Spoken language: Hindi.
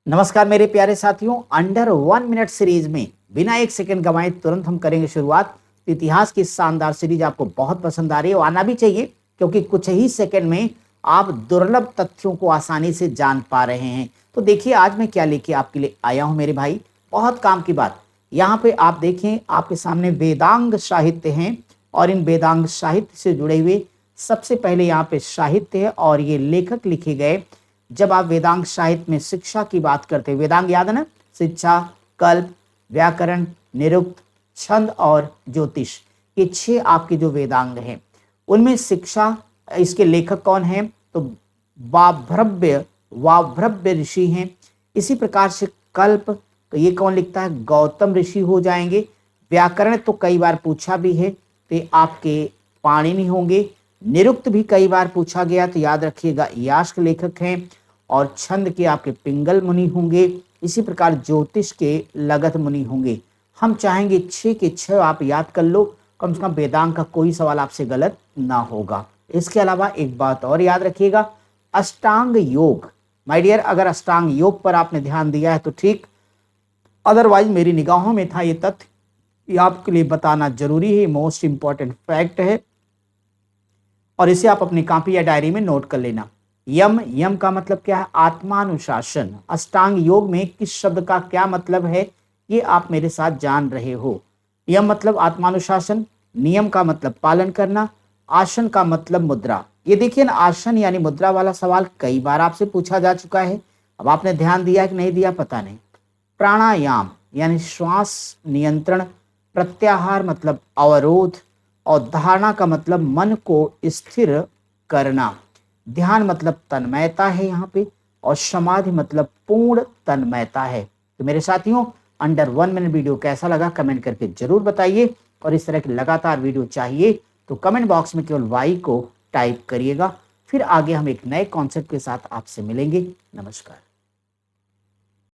नमस्कार मेरे प्यारे साथियों, अंडर 1 मिनट सीरीज में बिना एक सेकंड गंवाए तुरंत हम करेंगे शुरुआत। इतिहास की शानदार सीरीज आपको बहुत पसंद आ रही है और आना भी चाहिए, क्योंकि कुछ ही सेकंड में आप दुर्लभ तथ्यों को आसानी से जान पा रहे हैं। तो देखिए आज मैं क्या लेके आपके लिए आया हूं मेरे भाई, बहुत काम की बात। यहाँ पे आप देखें, आपके सामने वेदांग साहित्य हैं और इन वेदांग साहित्य से जुड़े हुए सबसे पहले यहाँ पे साहित्य है और ये लेखक लिखे गए। जब आप वेदांग साहित्य में शिक्षा की बात करते हैं, वेदांग याद है ना, शिक्षा, कल्प, व्याकरण, निरुक्त, छंद और ज्योतिष, ये 6 आपके जो वेदांग हैं उनमें शिक्षा, इसके लेखक कौन हैं तो वाभ्रव्य वाभ्रव्य ऋषि हैं। इसी प्रकार से कल्प, तो ये कौन लिखता है, गौतम ऋषि हो जाएंगे। व्याकरण तो कई बार पूछा भी है, तो ये आपके पाणिनि होंगे। निरुक्त भी कई बार पूछा गया, तो याद रखिएगा यास्क लेखक हैं। और छंद के आपके पिंगल मुनि होंगे। इसी प्रकार ज्योतिष के लगत मुनि होंगे। हम चाहेंगे 6 के 6 आप याद कर लो, कम से कम वेदांग का कोई सवाल आपसे गलत ना होगा। इसके अलावा एक बात और याद रखिएगा, अष्टांग योग। माय डियर, अगर अष्टांग योग पर आपने ध्यान दिया है तो ठीक, अदरवाइज मेरी निगाहों में था ये तथ्य, ये आपके लिए बताना जरूरी है, मोस्ट इंपॉर्टेंट फैक्ट है और इसे आप अपनी कॉपी या डायरी में नोट कर लेना। यम, यम का मतलब क्या है, आत्मानुशासन। अष्टांग योग में किस शब्द का क्या मतलब है, ये आप मेरे साथ जान रहे हो। यम मतलब आत्मानुशासन, नियम का मतलब पालन करना, आसन का मतलब मुद्रा। ये देखिए ना, आसन यानी मुद्रा वाला सवाल कई बार आपसे पूछा जा चुका है। अब आपने ध्यान दिया कि नहीं दिया पता नहीं। प्राणायाम यानी श्वास नियंत्रण, प्रत्याहार मतलब अवरोध और धारणा का मतलब मन को स्थिर करना। ध्यान मतलब तन्मयता है यहाँ पे, और समाधि मतलब पूर्ण तन्मयता है। तो मेरे साथियों, अंडर 1 मिनट वीडियो कैसा लगा कमेंट करके जरूर बताइए, और इस तरह की लगातार वीडियो चाहिए तो कमेंट बॉक्स में केवल वाई को टाइप करिएगा। फिर आगे हम एक नए कॉन्सेप्ट के साथ आपसे मिलेंगे। नमस्कार।